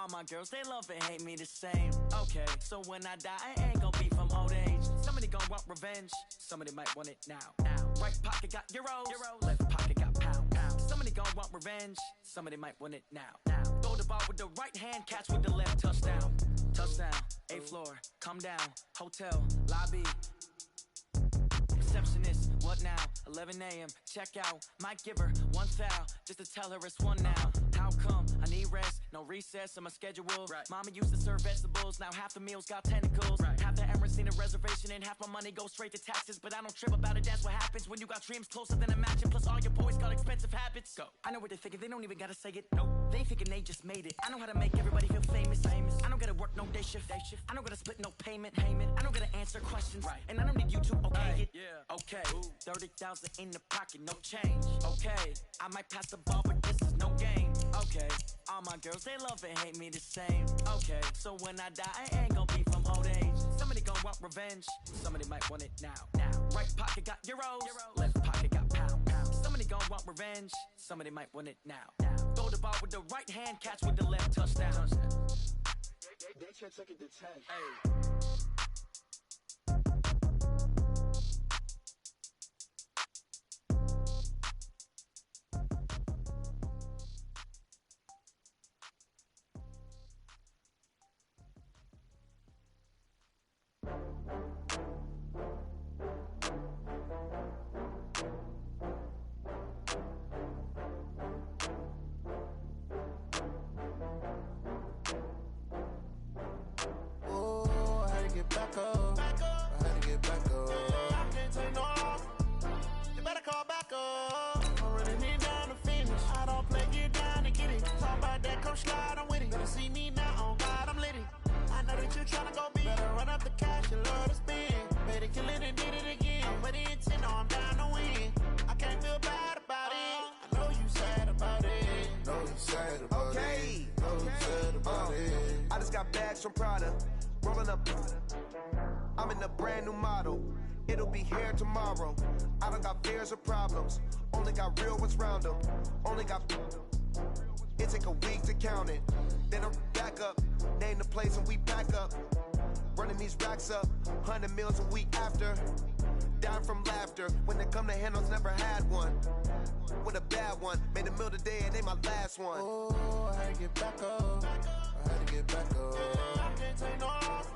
All my girls, they love and hate me the same. Okay, so when I die, I ain't gon' be from old age. Somebody gon' want revenge, somebody might want it now. Right pocket got euros, left pocket got pound. Somebody gon' want revenge, somebody might want it now. Throw the ball with the right hand, catch with the left, touchdown. Touchdown, 8th floor, come down, hotel, lobby. Receptionist, what now? 11 a.m., check out. Might give her one foul, just to tell her it's one now. How come? I need rest, no recess in my schedule. Right. Mama used to serve vegetables, now half the meals got tentacles. Right. Half the Emirates need a reservation and half my money goes straight to taxes. But I don't trip about it, that's what happens when you got dreams closer than a match. And plus all your boys got expensive habits. Go. I know what they're thinking, they don't even gotta say it. Nope. They thinking they just made it. I know how to make everybody feel famous. I don't gotta work no day shift. I don't gotta split no payment. I don't gotta answer questions. Right. And I don't need you to okay it. Yeah. Okay. Ooh. 30,000 in the pocket, no change. Okay. I might pass the ball, but this is no game. Okay. All my girls, they love and hate me the same. Okay. So when I die, I ain't gon' be from old age. Somebody gon' want revenge, somebody might want it now. Right pocket got euros, left pocket got pound. Somebody gon' want revenge, somebody might want it now. Throw the ball with the right hand, catch with the left, touchdown. They check it to 10. Hey. From Prada, rolling up. I'm in a brand new model. It'll be here tomorrow. I don't got fears or problems. Only got real ones round them. Only got. It take a week to count it. Then I'm back up. Name the place and we back up. Running these racks up. 100 meals a week after. Down from laughter. When it come to handles, never had one. With a bad one. Made a meal today and they my last one. Oh, I had to get back up. I had to get back up. I can't take no loss.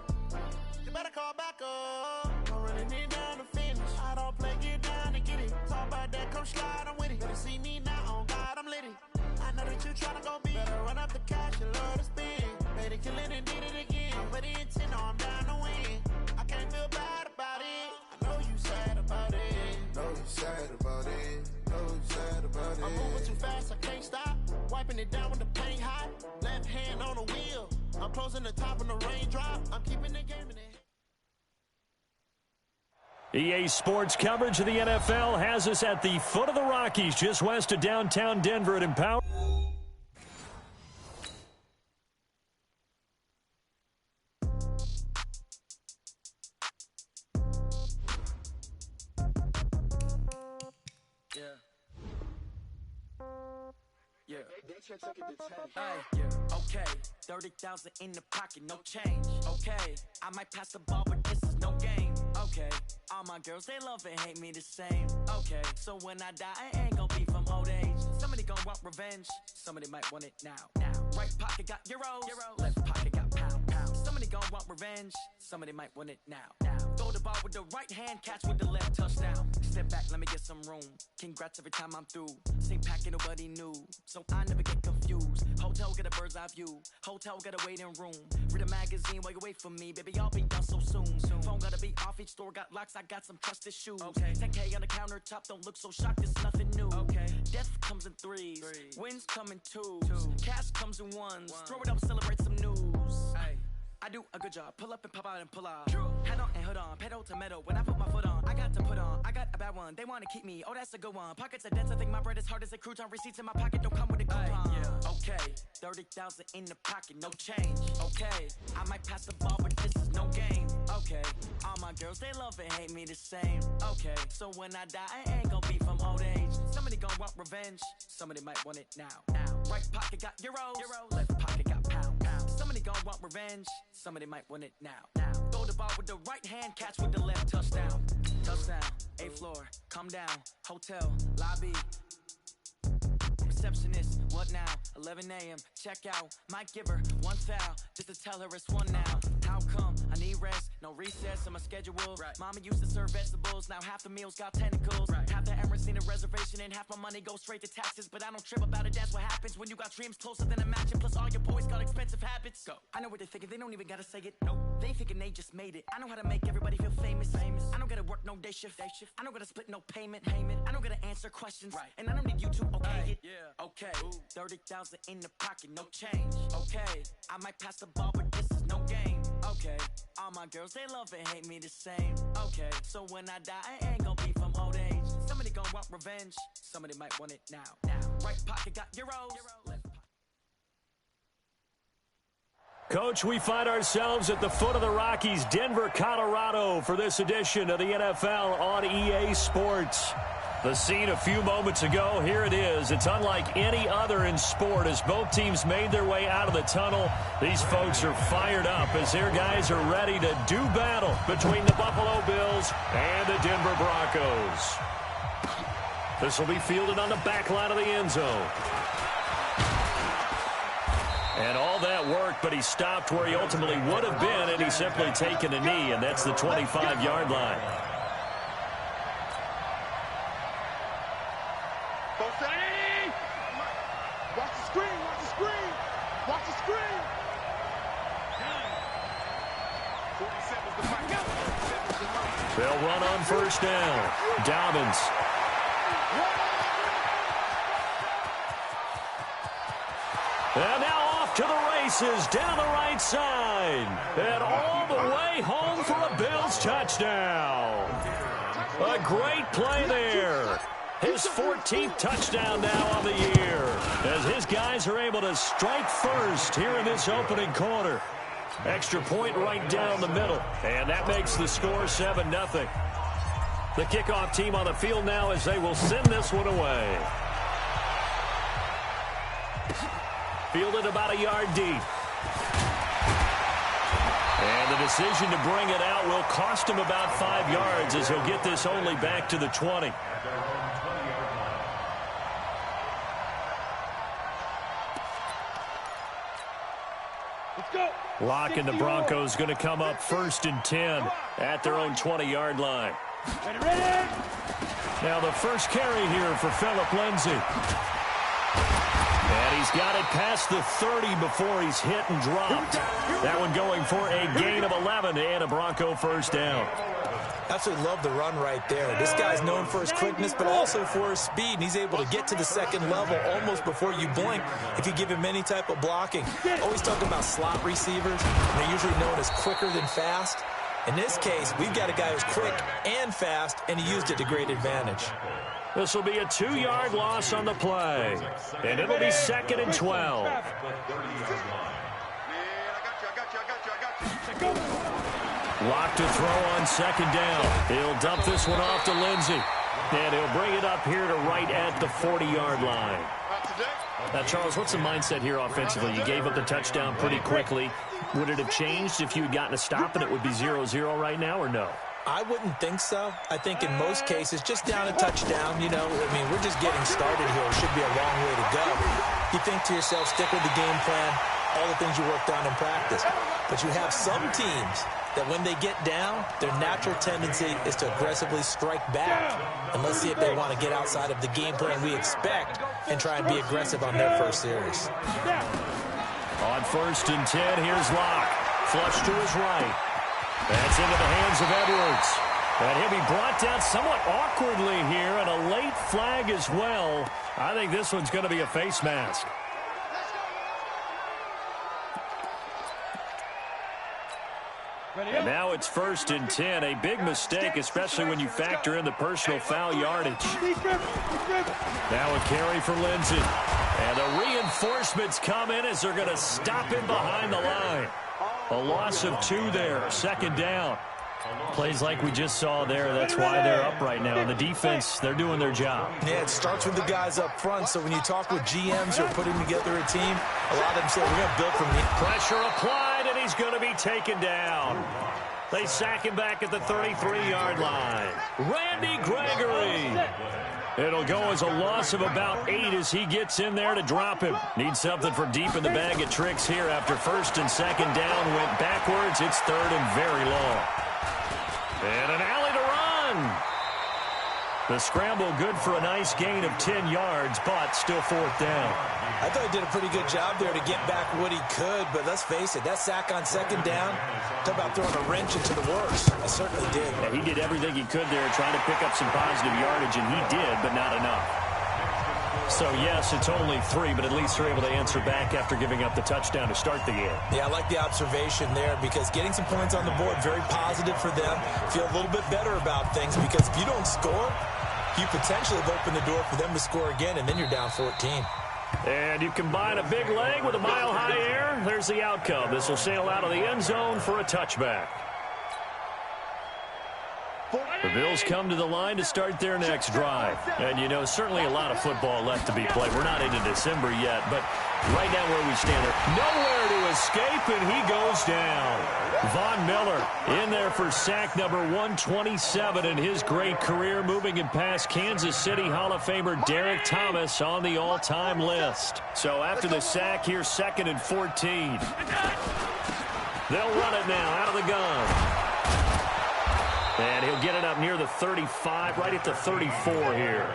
You better call back up. I'm running it down to finish. I don't play, get down to get it. Talk about that, come slide, I'm with it. Better see me now, on God, I'm litty. I know that you tryna go big. Better run up the cash, you love to spend. Made it, kill it, and did it again. I'm with the intent, no, I'm down to win. I can't feel bad about it. I know you sad about it. Know you sad about it. Know you sad about it. I'm moving too fast, I can't stop. Wiping it down with the paint hot. Left hand on the wheel. I'm closing the top of the raindrop. I'm keeping the game in it. EA Sports coverage of the NFL has us at the foot of the Rockies, just west of downtown Denver at Empower. Okay, 30,000 in the pocket, no change. Okay, I might pass the ball, but this is no game. Okay, all my girls, they love and hate me the same. Okay, so when I die, I ain't gon' be from old age. Somebody gon' want revenge, somebody might want it now. Right pocket got euros, left pocket got pound. Somebody gon' want revenge, somebody might want it now. Throw the ball with the right hand, catch with the left, touchdown. Step back, let me get some room. Congrats every time I'm through. Same packet, nobody knew, so I never get confused. Hotel get a bird's eye view. Hotel got a waiting room. Read a magazine while you wait for me, baby. I'll be done so soon. Phone gotta be off. Each store got locks. I got some trusted shoes. Okay. 10K on the countertop. Don't look so shocked. It's nothing new. Okay. Death comes in threes. Wins come in twos. Cash comes in ones. Throw it up, celebrate some news. Ay. I do a good job. Pull up and pop out and pull out. Head on and hood on. Pedal to metal. When I put my foot on, I got to put on. I got a bad one. They want to keep me. Oh, that's a good one. Pockets are dense. I think my bread is hard as a crouton. Receipts in my pocket don't come with a coupon. Okay. 30,000 in the pocket. No change. Okay. I might pass the ball, but this is no game. Okay. All my girls, they love and hate me the same. Okay. So when I die, I ain't gonna be from old age. Somebody gonna want revenge. Somebody might want it now. Right pocket got euros. Left pocket got pound. gon' want revenge. Somebody might want it now. Throw the ball with the right hand, catch with the left. Touchdown. Touchdown. 8th floor. Come down. Hotel. Lobby. Receptionist, what now? 11 a.m. Check out. Might give her one foul just to tell her it's one now. How come? I need rest. No recess on my schedule. Right. Mama used to serve vegetables. Now half the meals got tentacles. Right. Half the Emirates need a reservation and half my money goes straight to taxes. But I don't trip about it. That's what happens when you got dreams closer than a mansion. Plus all your boys got expensive habits. Go. I know what they're thinking. They don't even gotta say it. Nope. They thinking they just made it. I know how to make everybody feel famous. I don't gotta work no day shift. I don't gotta split no payment. I don't gotta answer questions. Right. And I don't need you to okay it. Yeah. Okay. 30,000 in the pocket, no change. Okay. I might pass the ball, but this is no game. Okay. All my girls, they love and hate me the same. Okay. So when I die, I ain't gonna be from old age. Somebody gonna want revenge. Somebody might want it now. Right pocket got euros. Left pocket. Coach, we find ourselves at the foot of the Rockies, Denver, Colorado, for this edition of the NFL on EA Sports. The scene a few moments ago, here it is. It's unlike any other in sport as both teams made their way out of the tunnel. These folks are fired up as their guys are ready to do battle between the Buffalo Bills and the Denver Broncos. This will be fielded on the back line of the end zone. And all that work, but he stopped where he ultimately would have been, and he's simply taken a knee, and that's the 25-yard line. They'll run on first down. Dobbins. And now off to the races down the right side. And all the way home for a Bills touchdown. A great play there. His 14th touchdown now on the year as his guys are able to strike first here in this opening quarter. Extra point right down the middle, and that makes the score 7-0. The kickoff team on the field now as they will send this one away. Fielded about a yard deep. And the decision to bring it out will cost him about 5 yards as he'll get this only back to the 20. Locke and the Broncos going to come up 1st and 10 at their own 20-yard line. Now the first carry here for Phillip Lindsay. And he's got it past the 30 before he's hit and dropped. That one going for a gain of 11 and a Bronco first down. Absolutely love the run right there. This guy's known for his quickness, but also for his speed. And he's able to get to the second level almost before you blink if you give him any type of blocking. Always talking about slot receivers. They're usually known as quicker than fast. In this case, we've got a guy who's quick and fast, and he used it to great advantage. This will be a 2-yard loss on the play. And it'll be 2nd and 12. Locke to throw on 2nd down. He'll dump this one off to Lindsay. And he'll bring it up here to right at the 40-yard line. Now, Charles, what's the mindset here offensively? You gave up the touchdown pretty quickly. Would it have changed if you had gotten a stop and it would be 0-0 right now, or no? I wouldn't think so. I think in most cases, just down a touchdown, you know, I mean, we're just getting started here. It should be a long way to go. You think to yourself, stick with the game plan, all the things you worked on in practice. But you have some teams that when they get down, their natural tendency is to aggressively strike back. And let's see if they want to get outside of the game plan we expect and try and be aggressive on their first series. On 1st and 10, here's Locke. Flush to his right. That's into the hands of Edwards. And he'll be brought down somewhat awkwardly here, and a late flag as well. I think this one's going to be a face mask. And now it's 1st and 10. A big mistake, especially when you factor in the personal foul yardage. Now a carry for Lindsay. And the reinforcements come in as they're going to stop him behind the line. A loss of 2 there, 2nd down. Plays like we just saw there, that's why they're up right now. And the defense, they're doing their job. Yeah, it starts with the guys up front. So when you talk with GMs who are putting together a team, a lot of them say we're going to build from the... Pressure applied, and he's going to be taken down. They sack him back at the 33-yard line. Randy Gregory. It'll go as a loss of about 8 as he gets in there to drop him. Needs something from deep in the bag of tricks here after first and second down went backwards. It's third and very long. And an alley to run. The scramble good for a nice gain of 10 yards, but still fourth down. I thought he did a pretty good job there to get back what he could, but let's face it, that sack on second down, talk about throwing a wrench into the works. It certainly did. Yeah, he did everything he could there trying to pick up some positive yardage, and he did, but not enough. So, yes, it's only 3, but at least they're able to answer back after giving up the touchdown to start the game. Yeah, I like the observation there because getting some points on the board, very positive for them. Feel a little bit better about things because if you don't score, you potentially have opened the door for them to score again, and then you're down 14. And you combine a big leg with a mile-high air, there's the outcome. This will sail out of the end zone for a touchback. The Bills come to the line to start their next drive. And, you know, certainly a lot of football left to be played. We're not into December yet, but right now where we stand there, nowhere to escape, and he goes down. Von Miller in there for sack number 127 in his great career, moving him past Kansas City Hall of Famer Derek Thomas on the all-time list. So after the sack, here's 2nd and 14. They'll run it now out of the gun. And he'll get it up near the 35, right at the 34 here.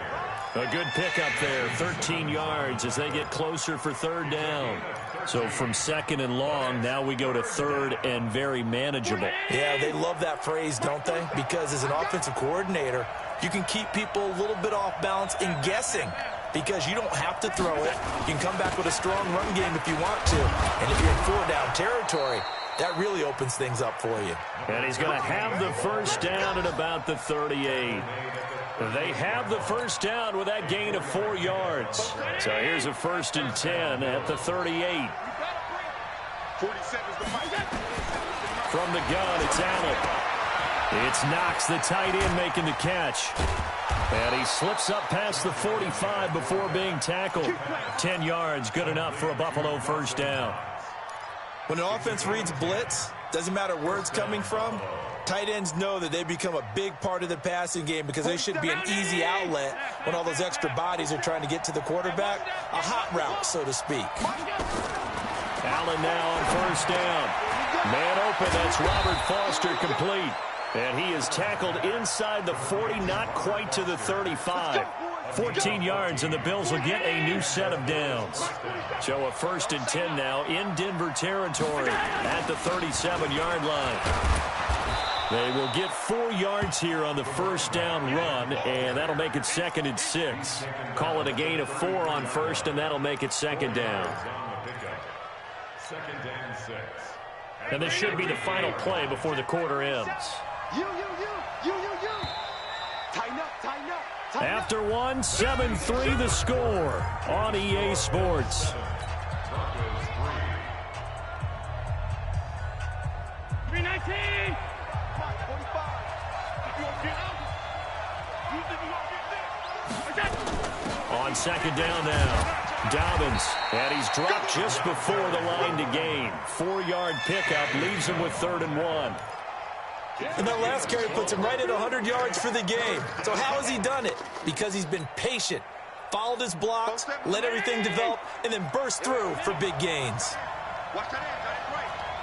A good pickup there, 13 yards as they get closer for third down. So from 2nd and long, now we go to 3rd and very manageable. Yeah, they love that phrase, don't they? Because as an offensive coordinator, you can keep people a little bit off balance and guessing because you don't have to throw it. You can come back with a strong run game if you want to. And if you're in 4-down territory, that really opens things up for you. And he's going to have the first down at about the 38. They have the first down with that gain of 4 yards. So here's a 1st and 10 at the 38. From the gun, it's Allen. It's Knox, the tight end, making the catch. And he slips up past the 45 before being tackled. 10 yards, good enough for a Buffalo first down. When an offense reads blitz, doesn't matter where it's coming from, tight ends know that they become a big part of the passing game because they should be an easy outlet when all those extra bodies are trying to get to the quarterback. A hot route, so to speak. Allen now on first down. Man open, that's Robert Foster complete. And he is tackled inside the 40, not quite to the 35. 14 yards, and the Bills will get a new set of downs. So a 1st and 10 now in Denver territory at the 37-yard line. They will get 4 yards here on the first down run, and that'll make it 2nd and 6. Call it a gain of 4 on first, and that'll make it 2nd down. 2nd and 6. And this should be the final play before the quarter ends. After one, 7-3 the score on EA Sports. On 2nd down now, Dobbins, and he's dropped just before the line to gain. 4-yard pickup leaves him with 3rd and 1. And that last carry puts him right at 100 yards for the game. So how has he done it? Because he's been patient, followed his blocks, let everything develop, and then burst through for big gains. Watch that end.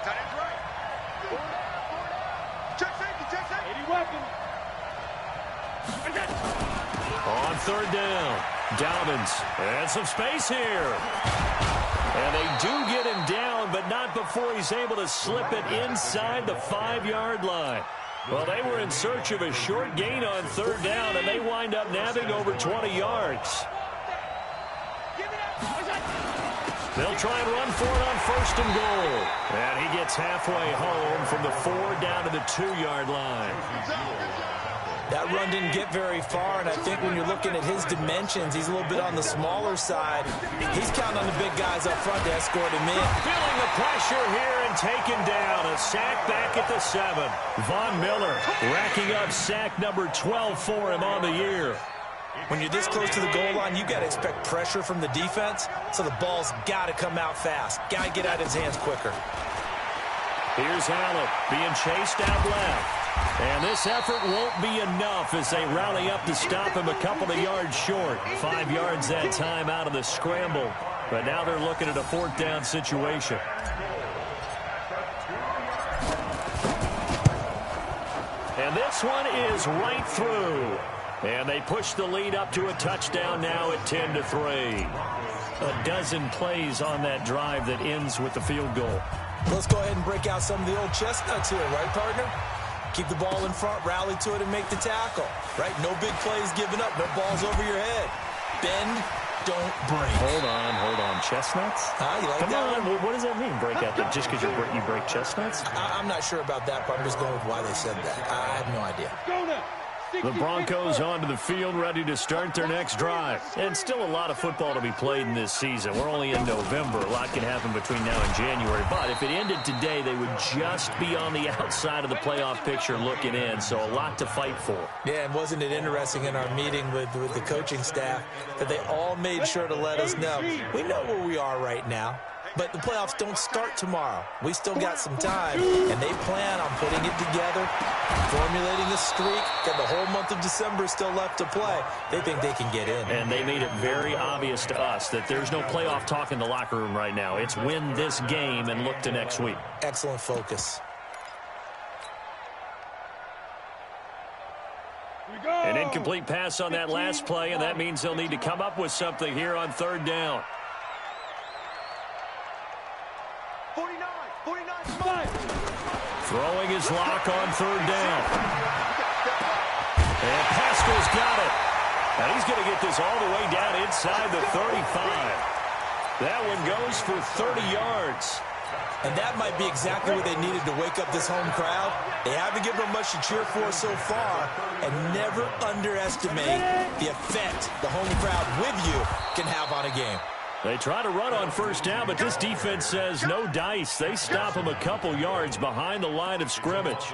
That end's right. Check safety. 80 weapon. On 3rd down, Dobbins, and some space here. And they do get him down, but not before he's able to slip it inside the 5-yard line. Well, they were in search of a short gain on 3rd down, and they wind up nabbing over 20 yards. They'll try and run for it on 1st and goal. And he gets halfway home from the 4 down to the 2-yard line. That run didn't get very far, and I think when you're looking at his dimensions, he's a little bit on the smaller side. He's counting on the big guys up front to escort him in. Feeling the pressure here and taken down. A sack back at the 7. Von Miller racking up sack number 12 for him on the year. When you're this close to the goal line, you got to expect pressure from the defense, so the ball's got to come out fast. Got to get out of his hands quicker. Here's Allen being chased out left. And this effort won't be enough as they rally up to stop him a couple of yards short. 5 yards that time out of the scramble. But now they're looking at a 4th down situation. And this one is right through. And they push the lead up to a touchdown now at 10-3. A dozen plays on that drive that ends with the field goal. Let's go ahead and break out some of the old chestnuts here, right, partner? Keep the ball in front, rally to it, and make the tackle, right? No big plays given up, no balls over your head. Bend, don't break. Hold on. Chestnuts? You like Come that on, one? what does that mean, break out? Just because you break chestnuts? I'm not sure about that, but I'm just going with why they said that. I have no idea. The Broncos onto the field, ready to start their next drive. And still a lot of football to be played in this season. We're only in November. A lot can happen between now and January. But if it ended today, they would just be on the outside of the playoff picture looking in. So a lot to fight for. Yeah, and wasn't it interesting in our meeting with the coaching staff that they all made sure to let us know, we know where we are right now. But the playoffs don't start tomorrow. We still got some time, and they plan on putting it together, formulating a streak. Got the whole month of December still left to play. They think they can get in. And they made it very obvious to us that there's no playoff talk in the locker room right now. It's win this game and look to next week. Excellent focus. An incomplete pass on that last play, and that means they'll need to come up with something here on 3rd down. 49. Throwing his lock on 3rd down. And Pascal's got it. And he's going to get this all the way down inside the 35. That one goes for 30 yards. And that might be exactly what they needed to wake up this home crowd. They haven't given them much to cheer for so far. And never underestimate the effect the home crowd with you can have on a game. They try to run on 1st down, but this defense says no dice. They stop him a couple yards behind the line of scrimmage.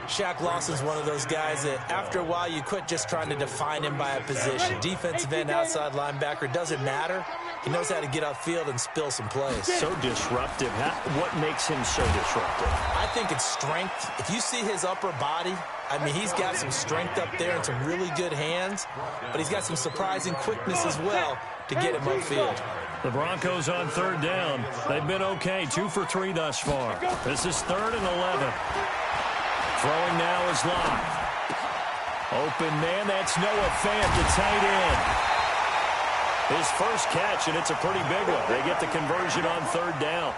Shaq Lawson's one of those guys that after a while you quit just trying to define him by a position. Defensive end, outside linebacker, doesn't matter. He knows how to get upfield and spill some plays. So disruptive. What makes him so disruptive? I think it's strength. If you see his upper body, I mean, he's got some strength up there and some really good hands, but he's got some surprising quickness as well to get him upfield. The Broncos on 3rd down. They've been okay, 2 for 3 thus far. This is 3rd and 11. Throwing now is Locke. Open man, that's Noah Fant, the tight end. His first catch, and it's a pretty big one. They get the conversion on 3rd down.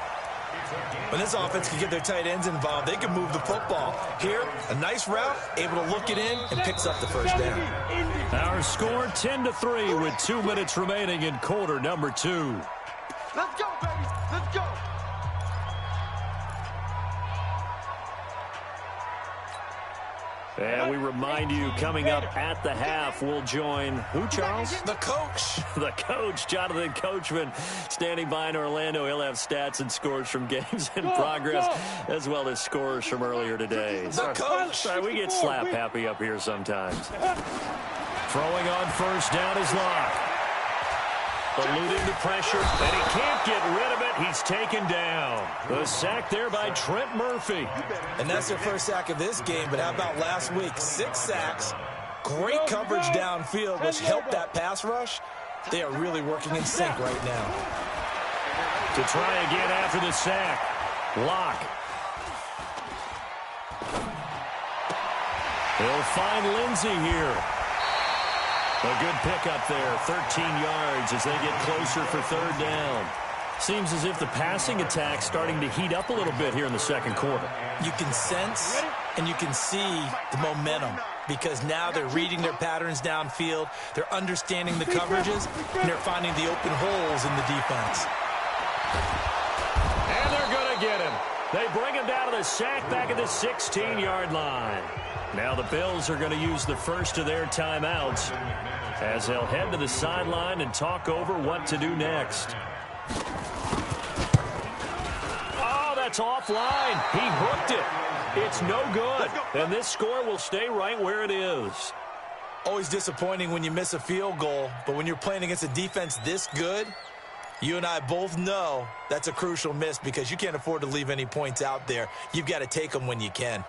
When this offense can get their tight ends involved, they can move the football. Here, a nice route, able to look it in, and picks up the 1st down. Our score 10-3 with 2 minutes remaining in quarter number 2. Let's go, baby. Let's go. And we remind you, coming up at the half, we'll join who, Charles? The coach. The coach, Jonathan Coachman, standing by in Orlando. He'll have stats and scores from games in progress, as well as scores from earlier today. The coach. Sorry, we get slap happy up here sometimes. Throwing on 1st down is Locke. Eluding the pressure, and he can't get rid of it. He's taken down. The sack there by Trent Murphy. And that's their first sack of this game, but how about last week? 6 sacks, great coverage downfield, which helped that pass rush. They are really working in sync right now. To try again after the sack, Locke. He'll find Lindsey here. A good pickup there, 13 yards as they get closer for 3rd down. Seems as if the passing attack's starting to heat up a little bit here in the second quarter. You can sense and you can see the momentum because now they're reading their patterns downfield, they're understanding the coverages, and they're finding the open holes in the defense. And they're going to get him. They bring him down to the sack back at the 16-yard line. Now the Bills are going to use the first of their timeouts as they'll head to the sideline and talk over what to do next. Oh, that's offline. He hooked it. It's no good. And this score will stay right where it is. Always disappointing when you miss a field goal, but when you're playing against a defense this good, you and I both know that's a crucial miss because you can't afford to leave any points out there. You've got to take them when you can.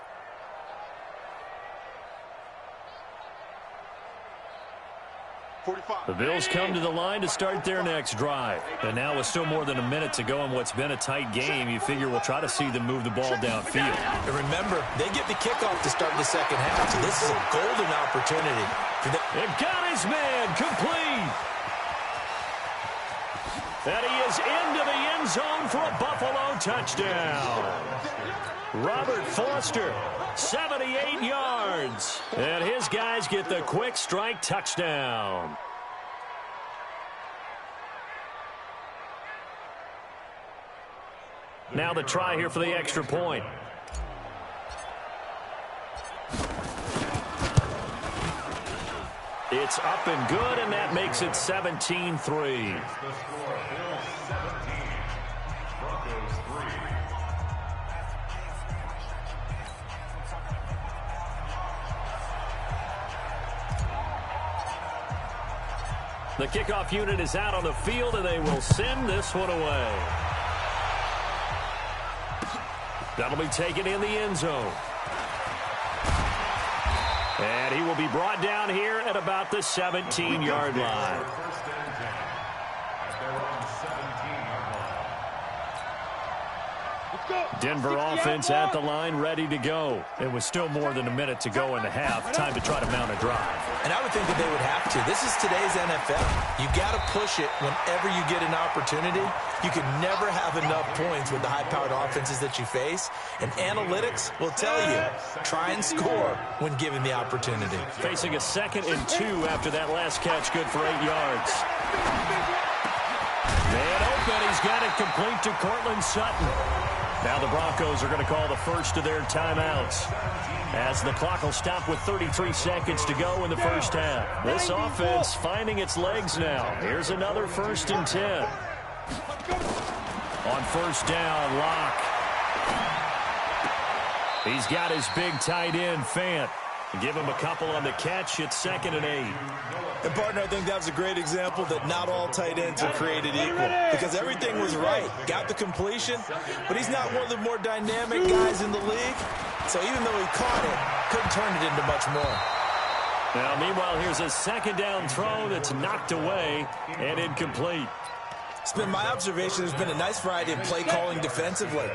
The Bills come to the line to start their next drive. And now with still more than a minute to go in what's been a tight game, you figure we'll try to see them move the ball downfield. And remember, they get the kickoff to start the second half, so this is a golden opportunity. They've got his man complete. And he is into the end zone for a Buffalo touchdown. Robert Foster, 78 yards. And his guys get the quick strike touchdown. Now the try here for the extra point. It's up and good, and that makes it 17-3. The kickoff unit is out on the field, and they will send this one away. That'll be taken in the end zone. And he will be brought down here at about the 17-yard line. Denver offense at the line, ready to go. It was still more than a minute to go in the half. Time to try to mount a drive. And I would think that they would have to. This is today's NFL. You got to push it whenever you get an opportunity. You can never have enough points with the high-powered offenses that you face. And analytics will tell you, try and score when given the opportunity. Facing a 2nd and 2 after that last catch, good for 8 yards. Man open, he's got it complete to Cortland Sutton. Now the Broncos are going to call the first of their timeouts as the clock will stop with 33 seconds to go in the first half. This offense finding its legs now. Here's another 1st and 10. On first down, Locke. He's got his big tight end, Fant. Give him a couple on the catch. It's 2nd and 8. And, partner, I think that was a great example that not all tight ends are created equal because everything was right. Got the completion, but he's not one of the more dynamic guys in the league. So even though he caught it, couldn't turn it into much more. Now, meanwhile, here's a 2nd down throw that's knocked away and incomplete. It's been my observation there's been a nice variety of play calling defensively.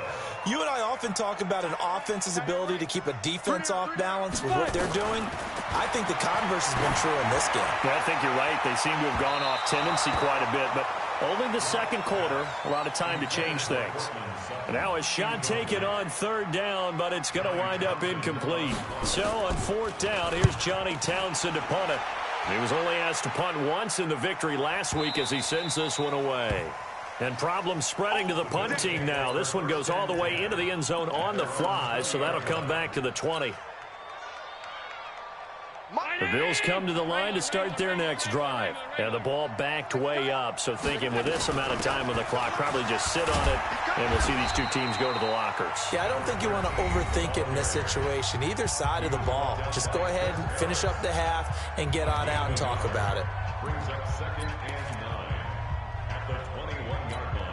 You and I often talk about an offense's ability to keep a defense off balance with what they're doing. I think the converse has been true in this game. Yeah, I think you're right. They seem to have gone off tendency quite a bit, but only the 2nd quarter, a lot of time to change things. Now a shot taken on 3rd down, but it's going to wind up incomplete. So on 4th down, here's Johnny Townsend to punt it. He was only asked to punt once in the victory last week as he sends this one away. And problems spreading to the punt team now. This one goes all the way into the end zone on the fly, so that'll come back to the 20. The Bills come to the line to start their next drive. And the ball backed way up, so thinking with this amount of time on the clock, probably just sit on it, and we'll see these two teams go to the lockers. Yeah, I don't think you want to overthink it in this situation. Either side of the ball. Just go ahead and finish up the half and get on out and talk about it. Brings up 2nd and 9 at the 21-yard line.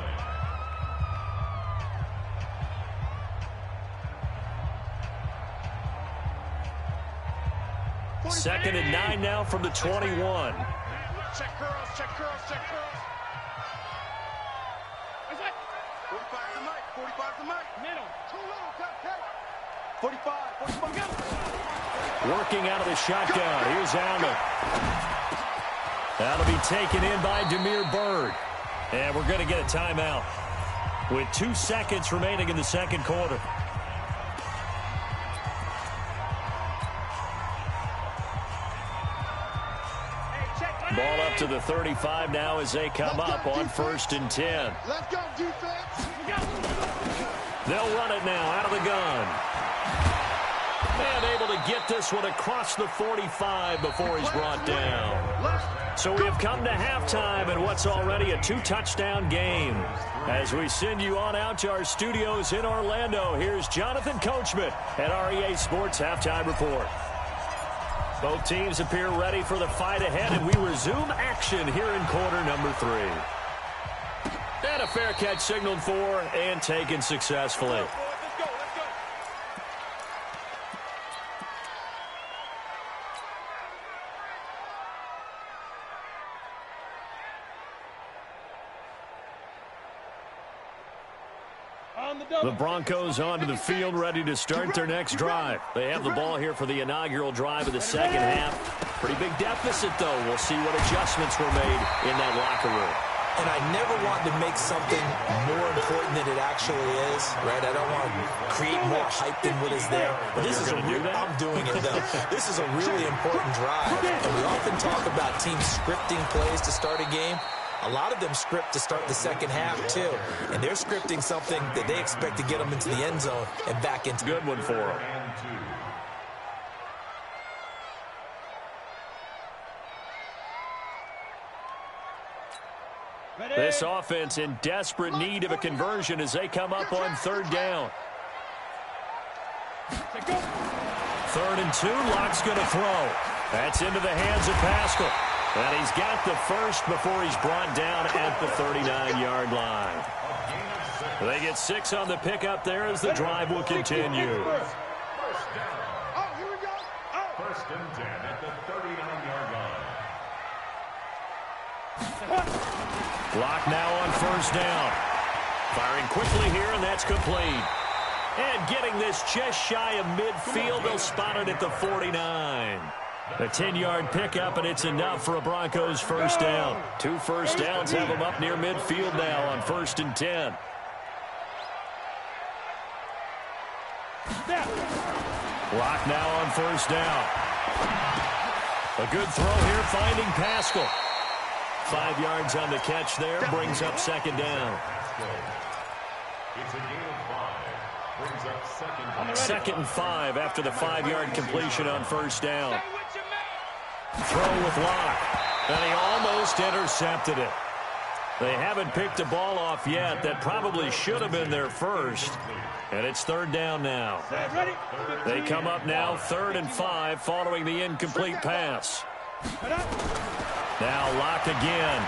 Second and 9 now from the 21. Check girls, check girls, check girls. 45 the mic, 45 the mic. Middle. Too low, cut. 45. Working out of the shotgun. Here's Allen. That'll be taken in by Damiere Byrd. And we're going to get a timeout with 2 seconds remaining in the 2nd quarter. Ball up to the 35 now as they come up on 1st and 10. Let's go, defense. They'll run it now out of the gun. And able to get this one across the 45 before he's brought down. So we have come to halftime in what's already a 2-touchdown game. As we send you on out to our studios in Orlando, here's Jonathan Coachman at REA Sports Halftime Report. Both teams appear ready for the fight ahead, and we resume action here in quarter number 3. And a fair catch signaled for and taken successfully. The Broncos onto the field, ready to start their next drive. They have the ball here for the inaugural drive of the second half. Pretty big deficit, though. We'll see what adjustments were made in that locker room. And I never want to make something more important than it actually is, right? I don't want to create more hype than what is there. But this is I'm doing it, though. This is a really important drive. And we often talk about teams scripting plays to start a game. A lot of them script to start the second half, too. And they're scripting something that they expect to get them into the end zone and back into. Good one for them. This offense in desperate need of a conversion as they come up on third down. 3rd and 2, Locke's going to throw. That's into the hands of Pascal. And he's got the first before he's brought down at the 39-yard line. They get 6 on the pickup there as the drive will continue. First and 10 at the 39-yard line. Locke now on first down. Firing quickly here, and that's complete. And getting this just shy of midfield, they'll spot it at the 49. A 10-yard pickup, and it's enough for a Broncos first down. 2 first downs have them up near midfield now on 1st and 10. Locke now on first down. A good throw here, finding Pascal. 5 yards on the catch there, brings up second down. It's a gain of 5. Brings up second and 5 after the 5-yard completion on first down. Throw with Locke, and he almost intercepted it. They haven't picked the ball off yet. That probably should have been their first. And it's 3rd down now. They come up now 3rd and 5 following the incomplete pass. Now Locke again.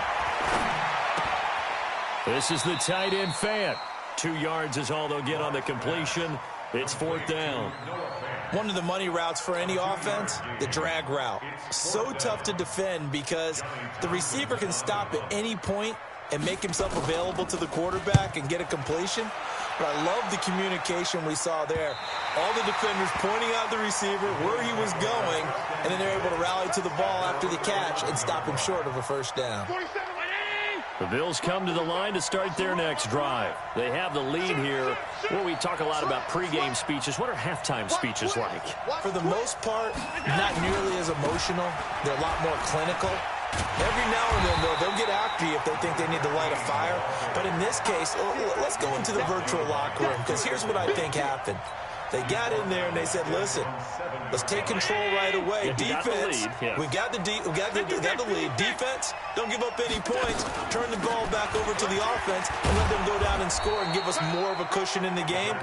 This is the tight end Fant. 2 yards is all they'll get on the completion. It's 4th down. One of the money routes for any offense, the drag route. So tough to defend because the receiver can stop at any point and make himself available to the quarterback and get a completion. But I love the communication we saw there. All the defenders pointing out the receiver, where he was going, and then they're able to rally to the ball after the catch and stop him short of a first down. The Bills come to the line to start their next drive. They have the lead here. Well, we talk a lot about pregame speeches. What are halftime speeches like? For the most part, not nearly as emotional. They're a lot more clinical. Every now and then, though, they'll get after you if they think they need to light a fire. But in this case, let's go into the virtual locker room, because here's what I think happened. They got in there and they said, listen, let's take control right away. Defense, we got the lead. Defense, don't give up any points. Turn the ball back over to the offense and let them go down and score and give us more of a cushion in the game.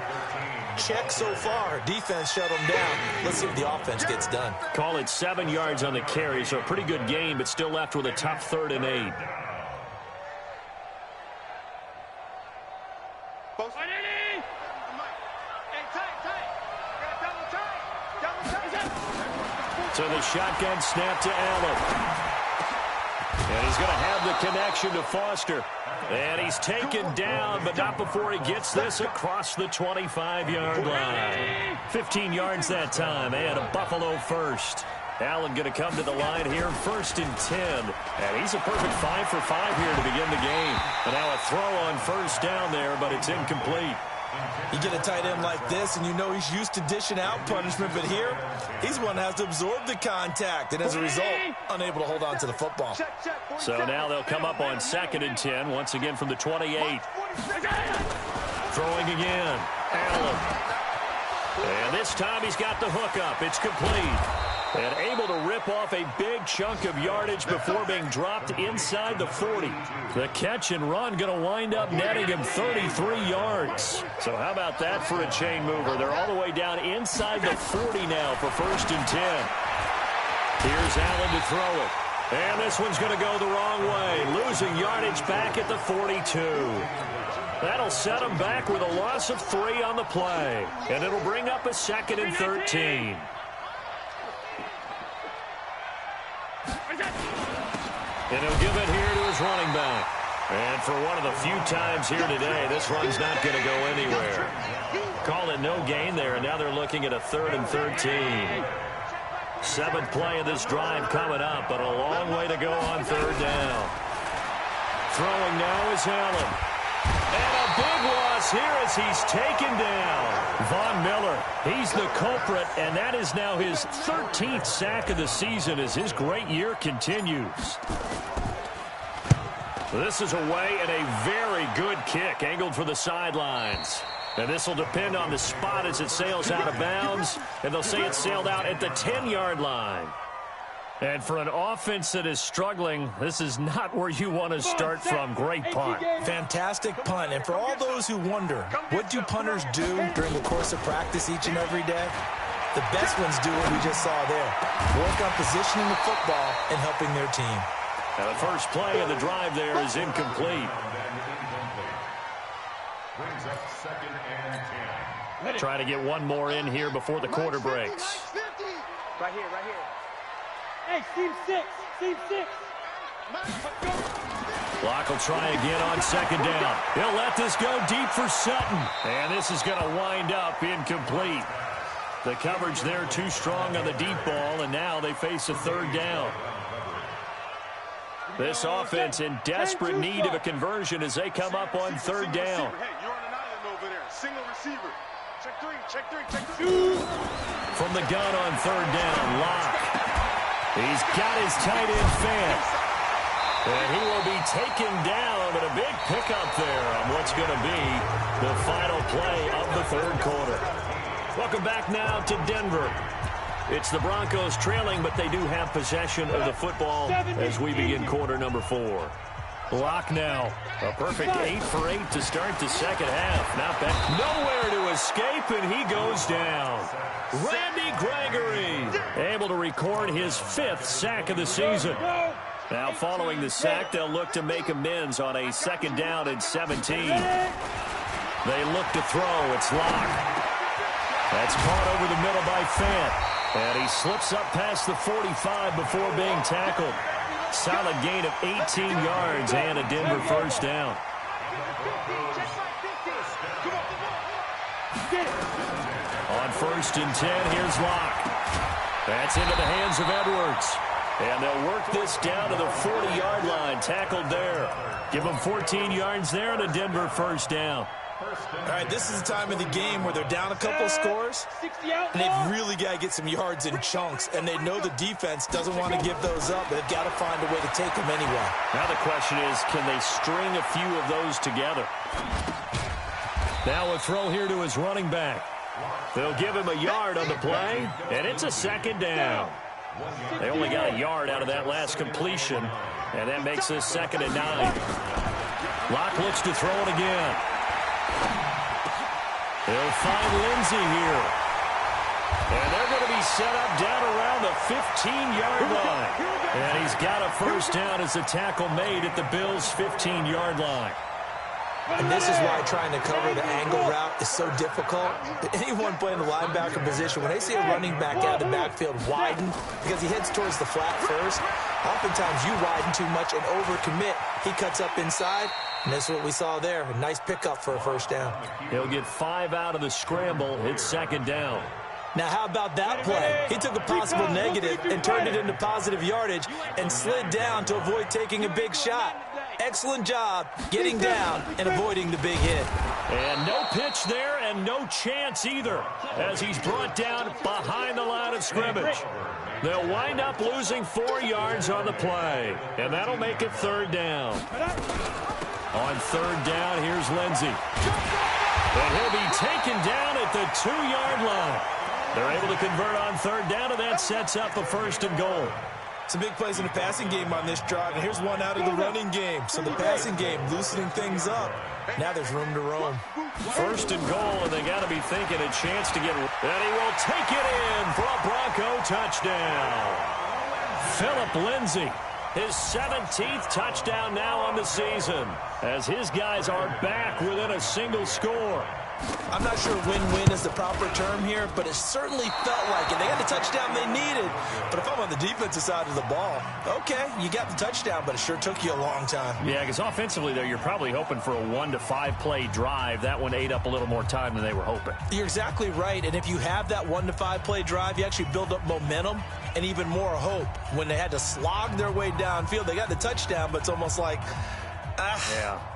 Check so far. Defense shut them down. Let's see if the offense gets done. Call it 7 yards on the carry, so a pretty good game, but still left with a tough 3rd and 8. So the shotgun snap to Allen. And he's going to have the connection to Foster. And he's taken down, but not before he gets this across the 25-yard line. 15 yards that time. They had a Buffalo first. Allen going to come to the line here, 1st and 10. And he's a perfect 5 for 5 here to begin the game. And now a throw on first down there, but it's incomplete. You get a tight end like this, and you know he's used to dishing out punishment, but here, he's one that has to absorb the contact, and as a result, unable to hold on to the football. So now they'll come up on 2nd and 10, once again from the 28. Throwing again, Allen. And this time he's got the hook up. It's complete. And able to rip off a big chunk of yardage before being dropped inside the 40. The catch and run going to wind up netting him 33 yards. So how about that for a chain mover? They're all the way down inside the 40 now for 1st and 10. Here's Allen to throw it. And this one's going to go the wrong way. Losing yardage back at the 42. That'll set them back with a loss of 3 on the play. And it'll bring up a 2nd and 13. And he'll give it here to his running back. And for one of the few times here today, this run's not going to go anywhere. Call it no gain there, and now they're looking at a 3rd and 13. 7th play of this drive coming up, but a long way to go on 3rd down. Throwing now is Allen. And a big loss here as he's taken down. Von Miller, he's the culprit, and that is now his 13th sack of the season as his great year continues. This is away and a very good kick angled for the sidelines. And this will depend on the spot as it sails out of bounds, and they'll say it sailed out at the 10-yard line. And for an offense that is struggling, this is not where you want to start from. Great punt. Fantastic punt. And for all those who wonder, what do punters do during the course of practice each and every day? The best ones do what we just saw there. Work on positioning the football and helping their team. Now the first play of the drive there is incomplete. Brings up 2nd and 10. Try to get one more in here before the quarter breaks. Right here, right here. Hey, team 6, team 6. Locke will try again on 2nd down. He'll let this go deep for Sutton. And this is going to wind up incomplete. The coverage there too strong on the deep ball, and now they face a 3rd down. This offense in desperate need of a conversion as they come up on 3rd down. Hey, you're on an island over there. Single receiver. Check 3, check 3, check 3. From the gun on 3rd down, Locke. He's got his tight end Fant. And he will be taken down, but a big pickup there on what's going to be the final play of the 3rd quarter. Welcome back now to Denver. It's the Broncos trailing, but they do have possession of the football as we begin quarter number 4. Locke now. A perfect 8 for 8 to start the 2nd half. Not bad. Nowhere to escape, and he goes down. Randy Gregory able to record his 5th sack of the season. Now following the sack, they'll look to make amends on a 2nd down and 17. They look to throw. It's Locke. That's caught over the middle by Fant. And he slips up past the 45 before being tackled. Solid gain of 18 yards and a Denver 1st down. On 1st and 10, here's Locke. That's into the hands of Edwards. And they'll work this down to the 40-yard line. Tackled there. Give them 14 yards there and a Denver 1st down. All right, this is the time of the game where they're down a couple scores, and they've really got to get some yards in chunks, and they know the defense doesn't want to give those up, but they've got to find a way to take them anyway. Now the question is, can they string a few of those together? Now a throw here to his running back. They'll give him a yard on the play, and it's a 2nd down. They only got a yard out of that last completion, and that makes this 2nd and 9. Locke looks to throw it again. They'll find Lindsey here. And they're going to be set up down around the 15-yard line. And he's got a 1st down as the tackle made at the Bills' 15-yard line. And this is why trying to cover the angle route is so difficult. Anyone playing the linebacker position, when they see a running back out of the backfield widen because he heads towards the flat first, oftentimes you widen too much and overcommit. He cuts up inside, and that's what we saw there. A nice pickup for a 1st down. He'll get 5 out of the scramble. It's 2nd down. Now, how about that play? He took a possible negative and turned it into positive yardage and slid down to avoid taking a big shot. Excellent job getting down and avoiding the big hit. And no pitch there and no chance either as he's brought down behind the line of scrimmage. They'll wind up losing 4 yards on the play, and that'll make it 3rd down. On 3rd down, here's Lindsey. And he'll be taken down at at the 2-yard line. They're able to convert on third down, and that sets up a first and goal. Some big plays in the passing game on this drive, and here's one out of the running game. So the passing game loosening things up. Now there's room to roam. First and goal, and they got to be thinking a chance to get... And he will take it in for a Bronco touchdown. Phillip Lindsay, his 17th touchdown now on the season, as his guys are back within a single score. I'm not sure win-win is the proper term here, but it certainly felt like it. They got the touchdown they needed, but if I'm on the defensive side of the ball, okay, you got the touchdown, but it sure took you a long time. Yeah, because offensively there, you're probably hoping for a 1 to 5 play drive. That one ate up a little more time than they were hoping. You're exactly right, and if you have that 1 to 5 play drive, you actually build up momentum and even more hope. When they had to slog their way downfield, they got the touchdown, but it's almost like,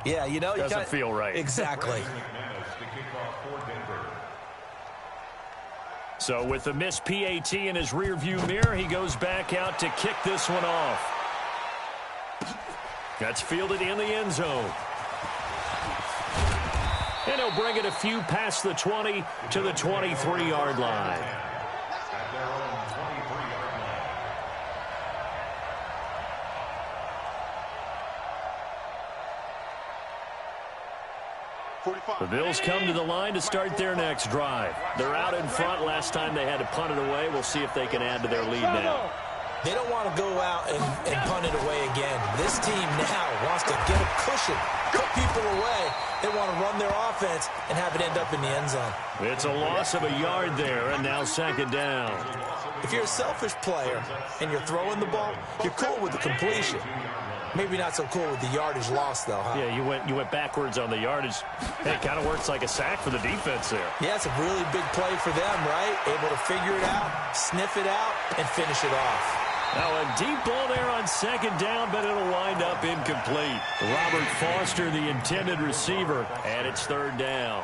yeah, you know, doesn't feel right. Exactly. So with the missed PAT in his rearview mirror, he goes back out to kick this one off. That's fielded in the end zone. And he'll bring it a few past the 20 to the 23-yard line. The Bills come to the line to start their next drive. They're out in front. Last time they had to punt it away. We'll see if they can add to their lead now. They don't want to go out and punt it away again. This team now wants to get a cushion, put people away. They want to run their offense and have it end up in the end zone. It's a loss of a yard there, and now second down. If you're a selfish player and you're throwing the ball, you're cool with the completion. Maybe not so cool with the yardage loss, though, huh? Yeah, you went backwards on the yardage. Hey, it kind of works like a sack for the defense there. Yeah, it's a really big play for them, right? Able to figure it out, sniff it out, and finish it off. Now a deep ball there on second down, but it'll wind up incomplete. Robert Foster, the intended receiver, and it's third down.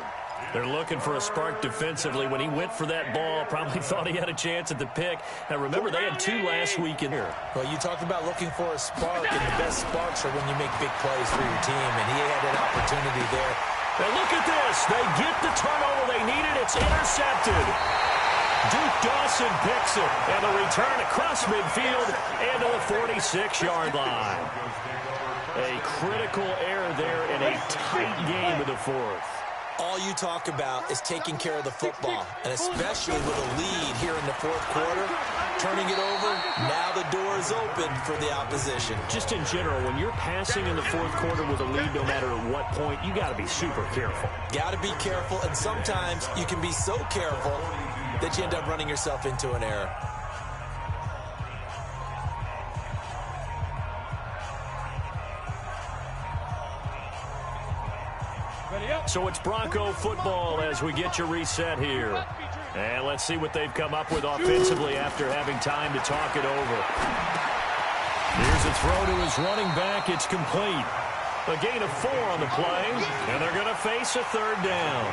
They're looking for a spark defensively. When he went for that ball, probably thought he had a chance at the pick. Now, remember, they had 2 last week in here. Well, you talked about looking for a spark, and the best sparks are when you make big plays for your team, and he had an opportunity there. Now, look at this. They get the turnover they needed. It's intercepted. Duke Dawson picks it, and the return across midfield into the 46-yard line. A critical error there in a tight game in the fourth. All you talk about is taking care of the football, and especially with a lead here in the fourth quarter, turning it over, now the door is open for the opposition. Just in general, when you're passing in the fourth quarter with a lead, no matter at what point, you got to be super careful. Got to be careful, and sometimes you can be so careful that you end up running yourself into an error. So it's Bronco football as we get you reset here. And let's see what they've come up with offensively after having time to talk it over. Here's a throw to his running back. It's complete. A gain of 4 on the play, and they're going to face a third down.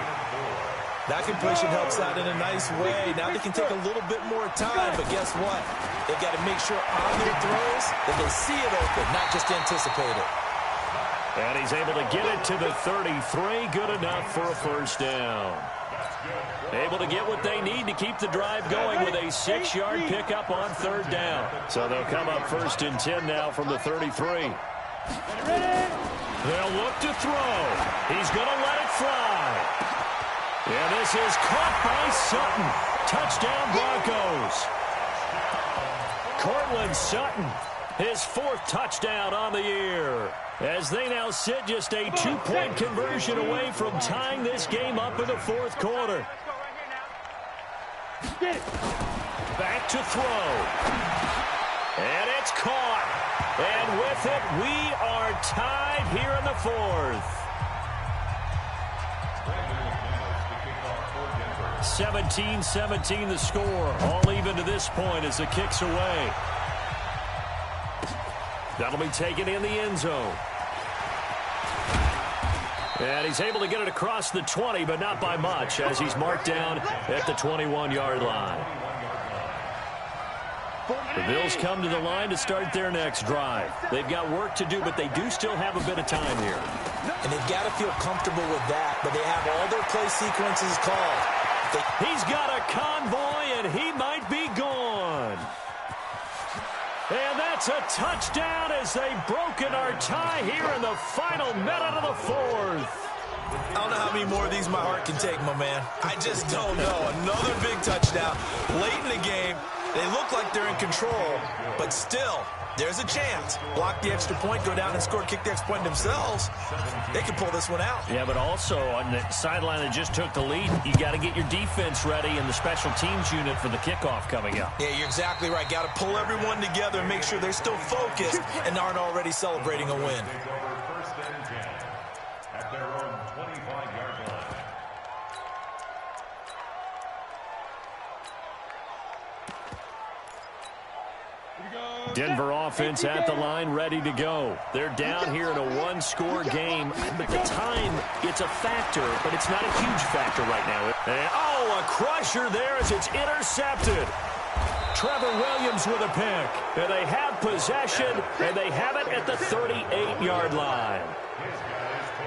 That completion helps out in a nice way. Now they can take a little bit more time, but guess what? They've got to make sure on their throws that they see it open, not just anticipate it. And he's able to get it to the 33. Good enough for a first down. Able to get what they need to keep the drive going with a 6-yard pickup on third down. So they'll come up first and 10 now from the 33. They'll look to throw. He's going to let it fly. And this is caught by Sutton. Touchdown Broncos. Cortland Sutton, his 4th touchdown on the year, as they now sit just a 2-point conversion away from tying this game up in the fourth quarter. Back to throw. And it's caught. And with it, we are tied here in the fourth. 17-17 the score. All even to this point as the kick's away. That'll be taken in the end zone. And he's able to get it across the 20, but not by much, as he's marked down at the 21-yard line. The Bills come to the line to start their next drive. They've got work to do, but they do still have a bit of time here. And they've got to feel comfortable with that, but they have all their play sequences called. He's got a convoy, and he might be gone. And that's a touchdown as they've broken our tie here in the final minute of the fourth. I don't know how many more of these my heart can take, my man. I just don't know. Another big touchdown late in the game. They look like they're in control, but still, there's a chance. Block the extra point, go down and score, kick the extra point themselves. They can pull this one out. Yeah, but also on the sideline that just took the lead, you got to get your defense ready and the special teams unit for the kickoff coming up. Yeah, you're exactly right. Got to pull everyone together and make sure they're still focused and aren't already celebrating a win. First and 10 at their own 25-yard line. Denver offense at the line, ready to go. They're down here in a one-score game, but the time, it's a factor, but it's not a huge factor right now. And, oh, a crusher there as it's intercepted. Trevor Williams with a pick. And they have possession, and they have it at the 38-yard line.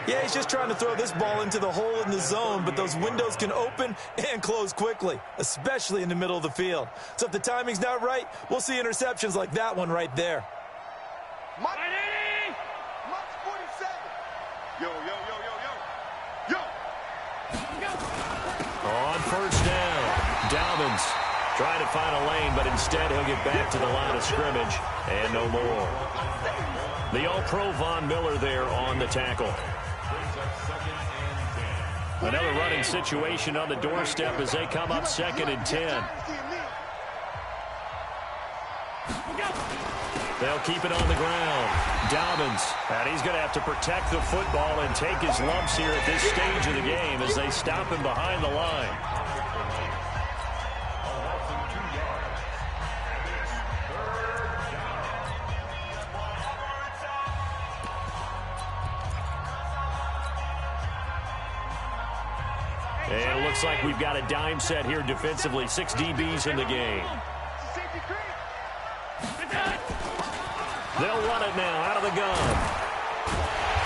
Yeah, he's just trying to throw this ball into the hole in the zone, but those windows can open and close quickly, especially in the middle of the field. So if the timing's not right, we'll see interceptions like that one right there. Mark 47. Yo. On first down, Dobbins trying to find a lane, but instead he'll get back to the line of scrimmage and no more. The All-Pro Von Miller there on the tackle. Another running situation on the doorstep as they come up 2nd and 10. They'll keep it on the ground. Dobbins, and he's going to have to protect the football and take his lumps here at this stage of the game as they stop him behind the line. And it looks like we've got a dime set here defensively. 6 DBs in the game. They'll run it now out of the gun.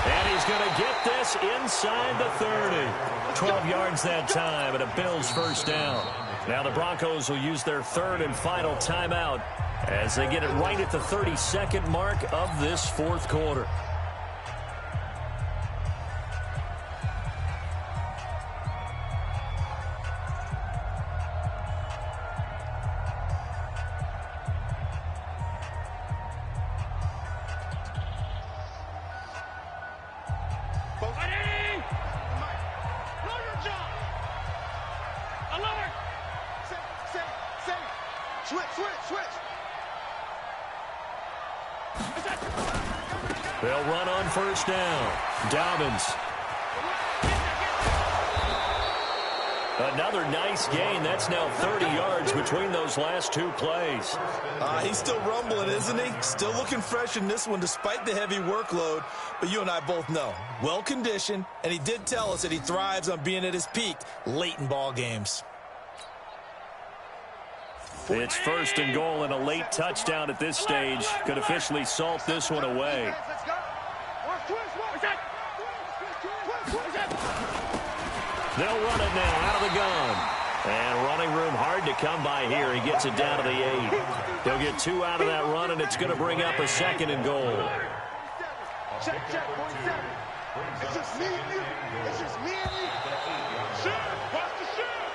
And he's going to get this inside the 30. 12 yards that time and a Bills first down. Now the Broncos will use their 3rd and final timeout as they get it right at the 32nd mark of this 4th quarter. They'll run on first down. Dobbins. Another nice gain. That's now 30 yards between those last 2 plays. He's still rumbling, isn't he? Still looking fresh in this one despite the heavy workload. But you and I both know, well-conditioned, and he did tell us that he thrives on being at his peak late in ball games. It's 1st and goal and a late touchdown at this stage. Could officially salt this one away. They'll run it now out of the gun. And running room hard to come by here. He gets it down to the 8. They'll get 2 out of that run, and it's going to bring up a 2nd and goal. Check, 47. It's just me and you. It's just me and you. Shoot! Watch the shoot!